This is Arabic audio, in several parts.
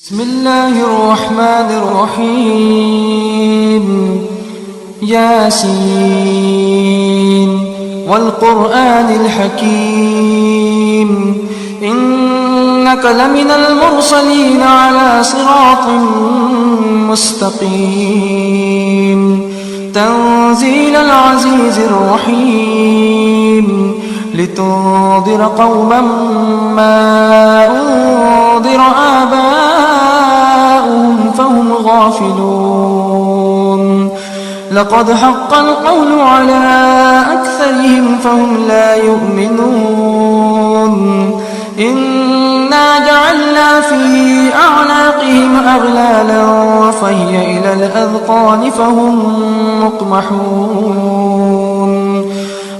بسم الله الرحمن الرحيم ياسين والقرآن الحكيم إنك لمن المرسلين على صراط مستقيم تنزيل العزيز الرحيم لتنذر قوما ما أنذر آباؤهم فهم غافلون لقد حق القول على أكثرهم فهم لا يؤمنون إنا جعلنا في أعناقهم أغلالا فهي إلى الأذقان فهم مقمحون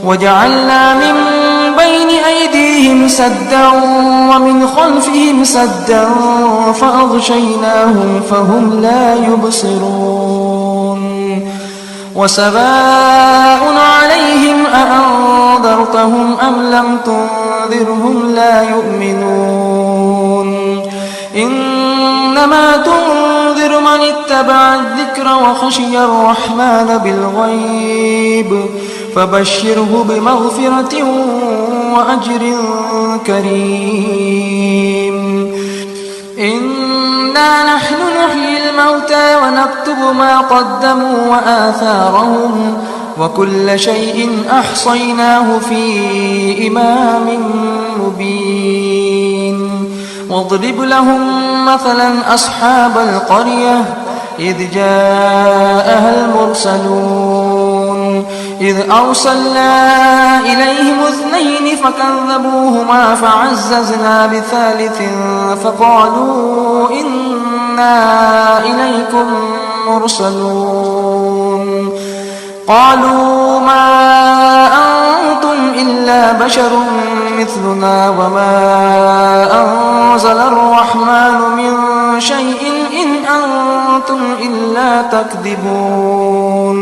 وجعلنا من بين أيديهم سدا ومن خلفهم سدا فأغشيناهم فهم لا يبصرون وسواء عليهم أأنذرتهم أم لم تنذرهم لا يؤمنون إنما تنذر من اتبع الذكر وخشي الرحمن بالغيب فبشره بمغفرة وأجر كريم إنا نحن نحيي الموتى ونكتب ما قدموا وآثارهم وكل شيء أحصيناه في إمام مبين واضرب لهم مثلا أصحاب القرية إذ جاءها المرسلون إذ أرسلنا إليهم اثنين فكذبوهما فعززنا بثالث فقالوا إنا إليكم مرسلون قالوا ما أنتم إلا بشر مثلنا وما أنزل الرحمن من شيء إن أنتم إلا تكذبون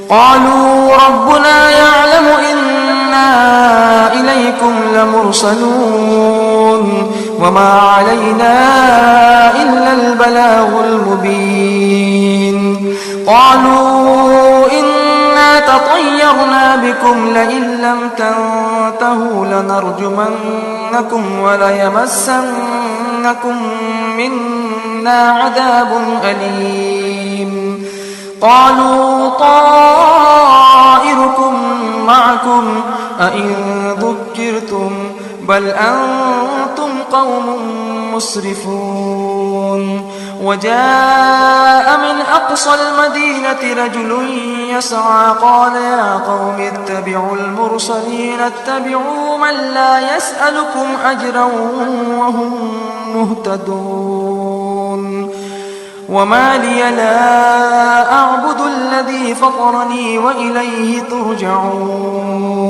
قالوا ربنا يعلم إنا إليكم لمرسلون وما علينا إلا البلاغ المبين قالوا إنا تطيرنا بكم لئن لم تنتهوا لنرجمنكم وليمسنكم منا عذاب أليم قالوا طائركم معكم أئن ذكرتم بل أنتم قوم مسرفون وجاء من أقصى المدينة رجل يسعى قال يا قوم اتبعوا المرسلين اتبعوا من لا يسألكم أجرا وهم مهتدون وما لي لا أعبد الذي فطرني وإليه ترجعون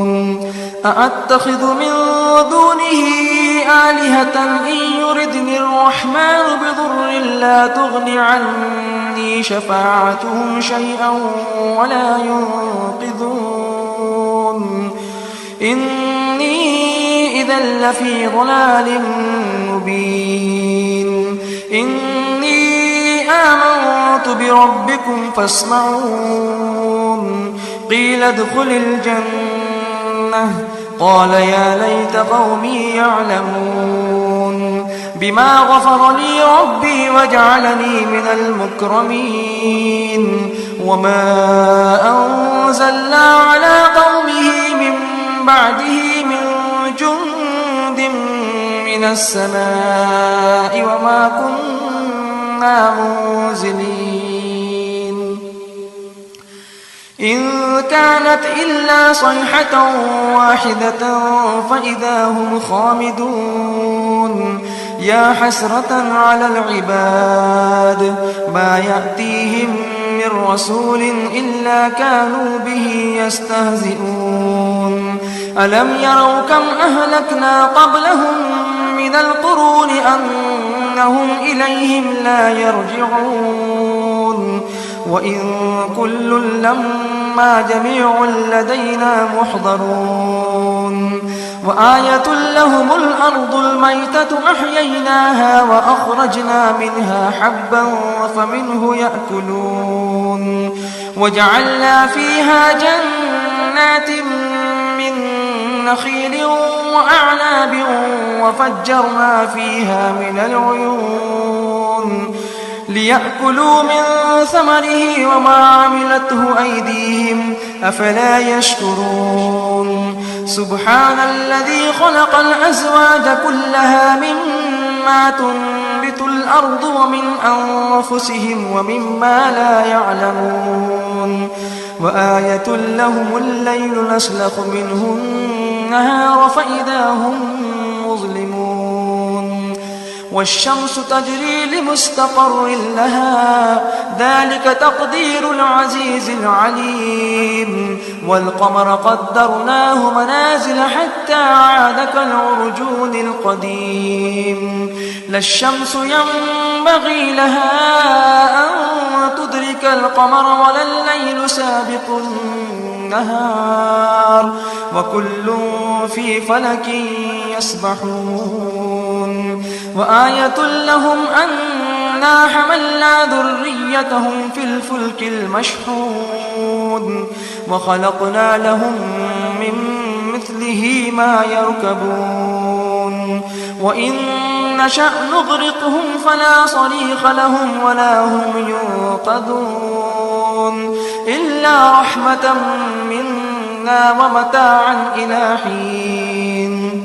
أأتخذ من دونه آلهة إن يردني الرحمن بضر لا تغن عني شفاعتهم شيئا ولا ينقذون إني إذا لفي ضلال مبين آمنت بربكم فاسمعون قيل ادخل الجنة قال يا ليت قومي يعلمون بما غفر لي ربي وجعلني من المكرمين وما أنزلنا على قومه من بعده من جند من السماء وما كنا منزلين إن كانت إلا صيحة واحدة فإذا هم خامدون يا حسرة على العباد ما يأتيهم من رسول إلا كانوا به يستهزئون ألم يروا كم أهلكنا قبلهم من القرون أنهم إليهم لا يرجعون وإن كل لما جميع لدينا محضرون وآية لهم الأرض الميتة أحييناها وأخرجنا منها حبا فمنه يأكلون وجعلنا فيها جنات من نخيل وأعناب وفجرنا فيها من العيون ليأكلوا من ثمره وما عملته أيديهم أفلا يشكرون سبحان الذي خلق الأزواج كلها مما تنبت الأرض ومن أنفسهم ومما لا يعلمون وآية لهم الليل نسلخ منه النهار فإذا هم مظلمون والشمس تجري لمستقر لها ذلك تقدير العزيز العليم والقمر قدرناه منازل حتى عاد كالعرجون القديم لا الشمس ينبغي لها أن تدرك القمر ولا الليل سابق النهار وكل في فلك يسبحون وآية لهم أنا حملنا ذريتهم في الفلك المشحون وخلقنا لهم من مثله ما يركبون وإن نشأ نغرقهم فلا صريخ لهم ولا هم ينقذون إلا رحمة منا ومتاعا إلى حين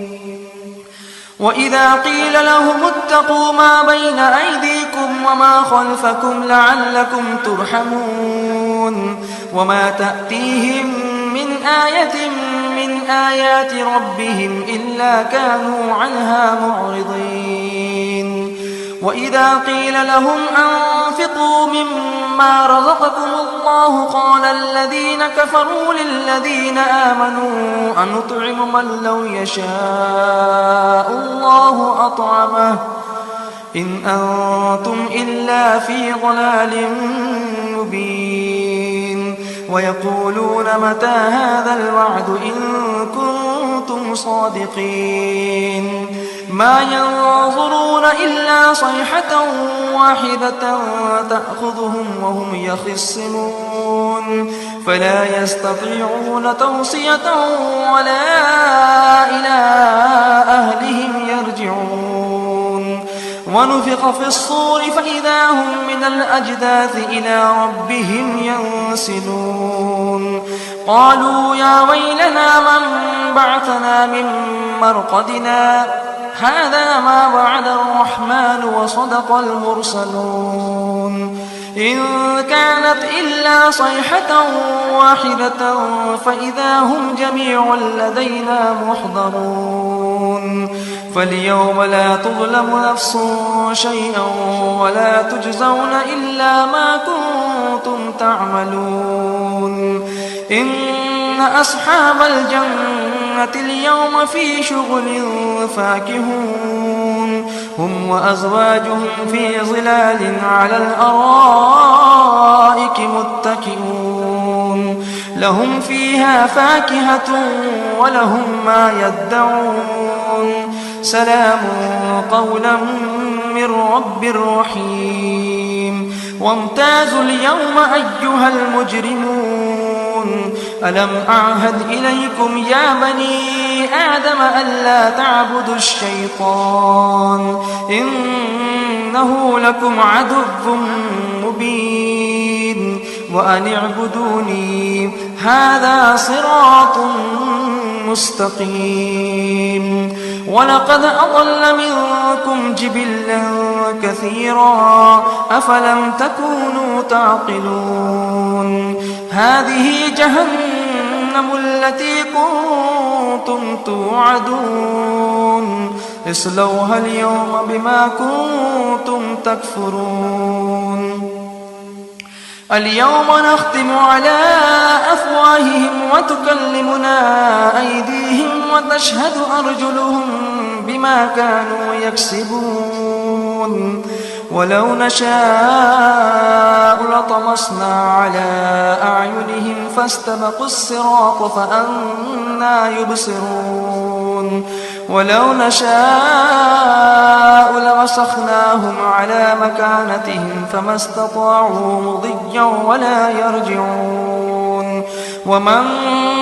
وإذا قيل لهم اتقوا ما بين أيديكم وما خلفكم لعلكم ترحمون وما تأتيهم من آية من آيات ربهم إلا كانوا عنها معرضين وإذا قيل لهم أنفقوا مما رزقكم الله قال الذين كفروا للذين آمنوا أنطعم من لو يشاء الله أطعمه إن أنتم إلا في ضلال مبين ويقولون متى هذا الوعد إن كنتم صادقين ما ينظرون إلا صيحة واحدة تأخذهم وهم يخصمون فلا يستطيعون توصية ولا إلى أهلهم يرجعون ونفخ في الصور فإذا هم من الأجداث إلى ربهم ينسلون قالوا يا ويلنا من بعثنا من مرقدنا هذا ما وعد الرحمن وصدق المرسلون إن كانت إلا صيحة واحدة فإذا هم جميع لدينا محضرون فاليوم لا تظلم نفس شيئا ولا تجزون إلا ما كنتم تعملون إن أصحاب الجنة اليوم في شغل فاكهون هم وأزواجهم في ظلال على الأرائك متكئون لهم فيها فاكهة ولهم ما يدعون سلام قولا من رب رحيم وامتازوا اليوم أيها المجرمون ألم أعهد إليكم يا بني آدم ألا تعبدوا الشيطان إنه لكم عدو مبين وأن اعبدوني هذا صراط مستقيم ولقد أضل منكم جبلا كثيرا أفلم تكونوا تعقلون هذه جهنم التي كنتم توعدون اصلوها اليوم بما كنتم تكفرون اليوم نختم على أفواههم وتكلمنا أيديهم وتشهد أرجلهم بما كانوا يكسبون ولو نشاء لطمسنا على أعينهم فاستبقوا الصراط فأنى يبصرون ولو نشاء لمسخناهم على مكانتهم فما استطاعوا مضيا ولا يرجعون ومن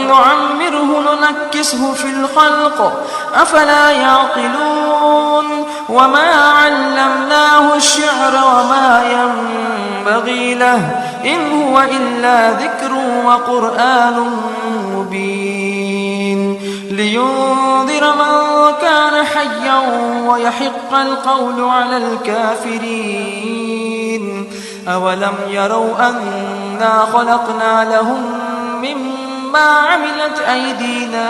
نعمره ننكسه في الخلق أفلا يعقلون وما علمناه الشعر وما ينبغي له إن هو إلا ذكر وقرآن مبين لينذر من كان حيا ويحق القول على الكافرين أولم يروا أنا خلقنا لهم مما عملت أيدينا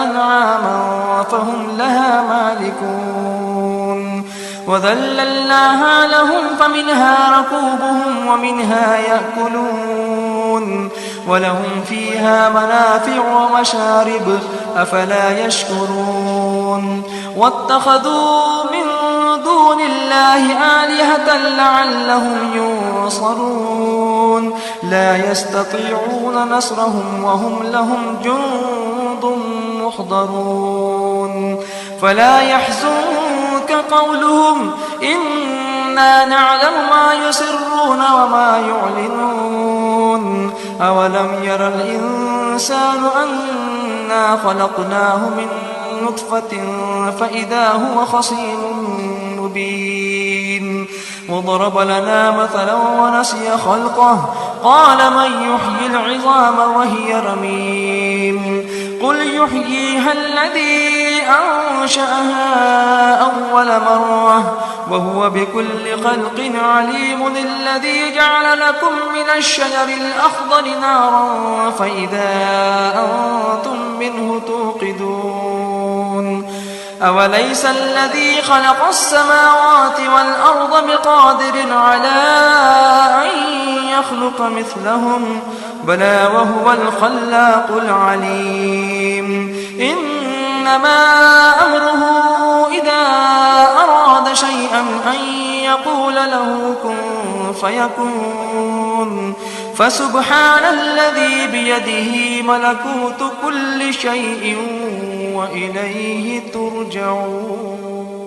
أنعاما فهم لها مالكون وذللناها لهم فمنها ركوبهم ومنها يأكلون ولهم فيها منافع ومشارب أفلا يشكرون واتخذوا من دون الله آلهة لعلهم ينصرون لا يستطيعون نصرهم وهم لهم جند محضرون فلا يحزنك قولهم إنا نعلم ما يسرون وما يعلنون أولم ير الإنسان أنا خلقناه من نطفة فإذا هو خصيم مبين وضرب لنا مثلا ونسي خلقه قال من يحيي العظام وهي رميم قل يحييها الذي أنشأها أول مرة وهو بكل خلق عليم الذي جعل لكم من الشجر الأخضر نارا فإذا أنتم منه توقدون أوليس الذي خلق السماوات والأرض بقادر على أن يخلق مثلهم بلى وهو الخلاق العليم إنما أمره إذا أراد شيئا أن يقول له كن فيكون فسبحان الذي بيده ملكوت كل شيء وإليه ترجعون.